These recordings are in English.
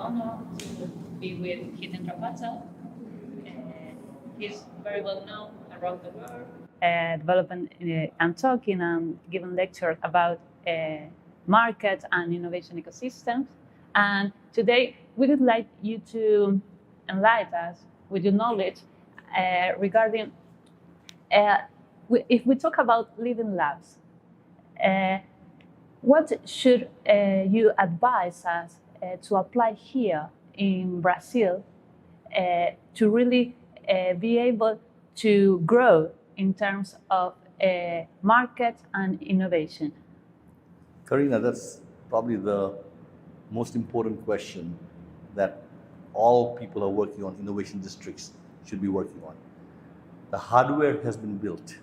honor to be with Hitendra Pattel. He's very well known around the world. Developing and talking and giving lectures about market and innovation ecosystems. And today we would like you to enlighten us with your knowledge regarding if we talk about living labs. What should you advise us to apply here in Brazil to really be able to grow in terms of market and innovation? Karina, that's probably the most important question that all people who are working on innovation districts should be working on. The hardware has been built.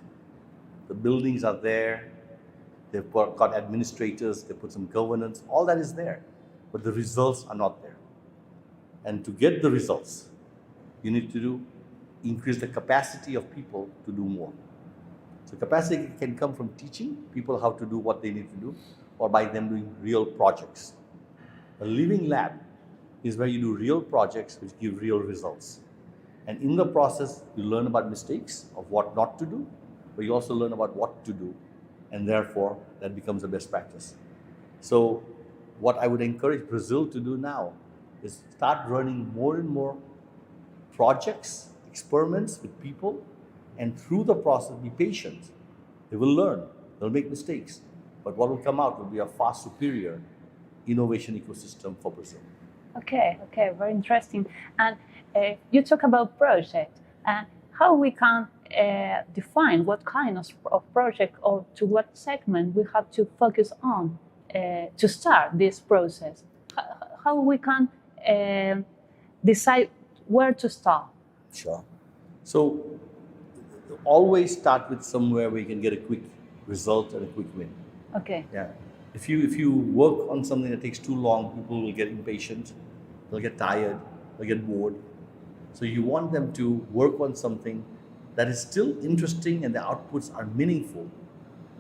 The buildings are there. They've got administrators, they put some governance, all that is there. But the results are not there. And to get the results, you need to increase the capacity of people to do more. So capacity can come from teaching people how to do what they need to do, or by them doing real projects. A living lab is where you do real projects which give real results. And in the process, you learn about mistakes of what not to do, but you also learn about what to do, and therefore that becomes a best practice. So what I would encourage Brazil to do now is start running more and more projects, experiments with people, and through the process be patient. They will learn, they'll make mistakes, but what will come out will be a far superior innovation ecosystem for Brazil. Okay, very interesting. And you talk about project and how we can define what kind of project or to what segment we have to focus on to start this process. How we can decide where to start? Sure. So always start with somewhere where you can get a quick result and a quick win. Okay. Yeah. If you work on something that takes too long, people will get impatient, they'll get tired, they'll get bored. So you want them to work on something that is still interesting and the outputs are meaningful,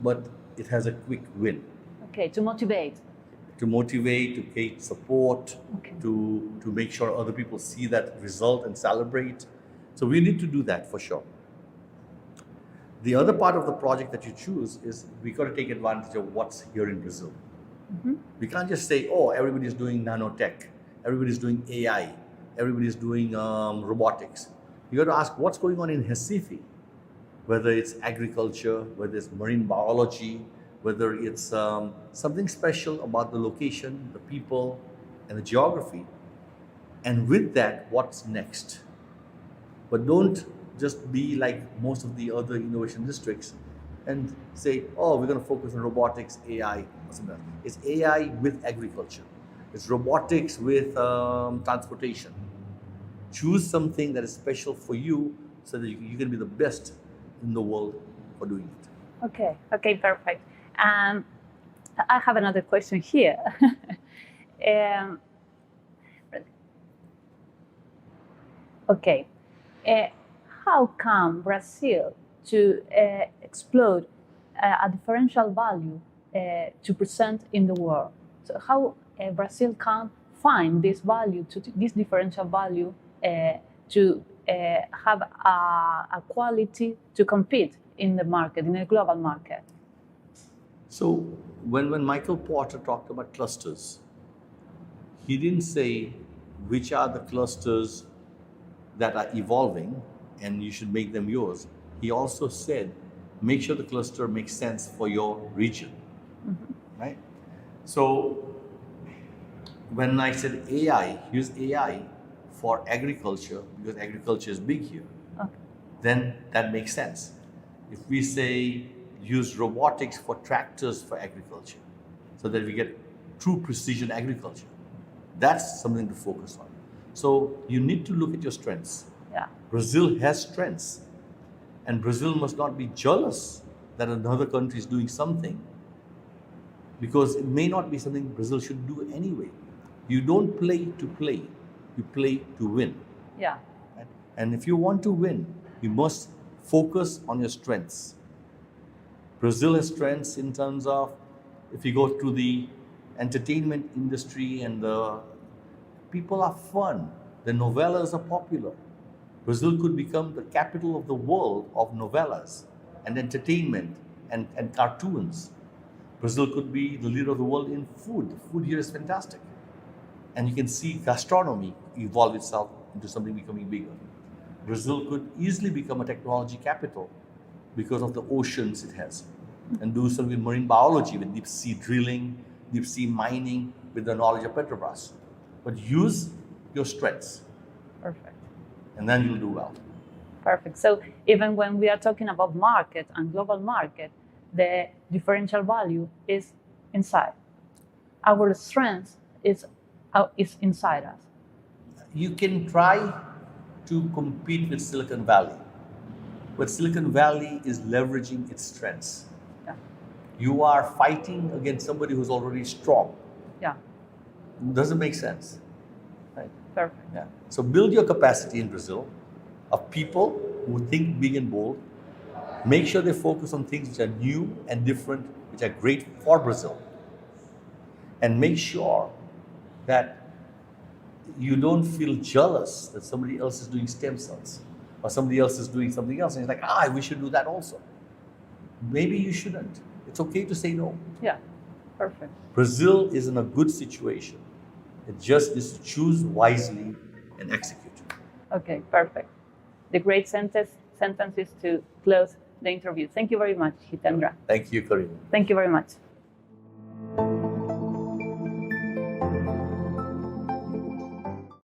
but it has a quick win. Okay, to motivate. To motivate, to create support, Okay. to make sure other people see that result and celebrate. So we need to do that for sure. The other part of the project that you choose is we got to take advantage of what's here in Brazil. Mm-hmm. We can't just say, oh, everybody's doing nanotech, everybody's doing AI, everybody's doing robotics. You got to ask what's going on in Recife, whether it's agriculture, whether it's marine biology, whether it's something special about the location, the people, and the geography. And with that, what's next? But don't just be like most of the other innovation districts and say, oh, we're going to focus on robotics, AI, or something. It's AI with agriculture. It's robotics with transportation. Choose something that is special for you so that you can be the best in the world for doing it. Okay, perfect. I have another question here. How come Brazil to explode a differential value to present in the world? So how Brazil can find this value, this differential value to have a quality to compete in the market, in a global market? So when Michael Porter talked about clusters, he didn't say which are the clusters that are evolving and you should make them yours. He also said, make sure the cluster makes sense for your region, right? So when I said AI, use AI for agriculture because agriculture is big here, then that makes sense. If we say use robotics for tractors for agriculture so that we get true precision agriculture, that's something to focus on. So you need to look at your strengths. Yeah. Brazil has strengths, and Brazil must not be jealous that another country is doing something because it may not be something Brazil should do anyway. You don't play to play, you play to win. Yeah. Right? And if you want to win, you must focus on your strengths. Brazil has strengths in terms of, if you go to the entertainment industry and the people are fun. The novellas are popular. Brazil could become the capital of the world of novellas and entertainment and cartoons. Brazil could be the leader of the world in food. The food here is fantastic. And you can see gastronomy evolve itself into something becoming bigger. Brazil could easily become a technology capital because of the oceans it has, and do something with marine biology, with deep sea drilling, deep sea mining, with the knowledge of Petrobras. But use your strengths, Perfect. and then you'll do well. Perfect. So even when we are talking about market and global market, the differential value is inside. Our strength is inside us. You can try to compete with Silicon Valley, but Silicon Valley is leveraging its strengths. Yeah. You are fighting against somebody who's already strong. Yeah. Doesn't make sense. Right? Perfect. Yeah. So build your capacity in Brazil of people who think big and bold. Make sure they focus on things which are new and different, which are great for Brazil. And make sure that you don't feel jealous that somebody else is doing stem cells or somebody else is doing something else. And it's like, we should do that also. Maybe you shouldn't. It's okay to say no. Yeah. Perfect. Brazil is in a good situation. It just needs to choose wisely and execute. Okay, perfect. The great sentence is to close the interview. Thank you very much, Hitendra. Thank you, Karim. Thank you very much.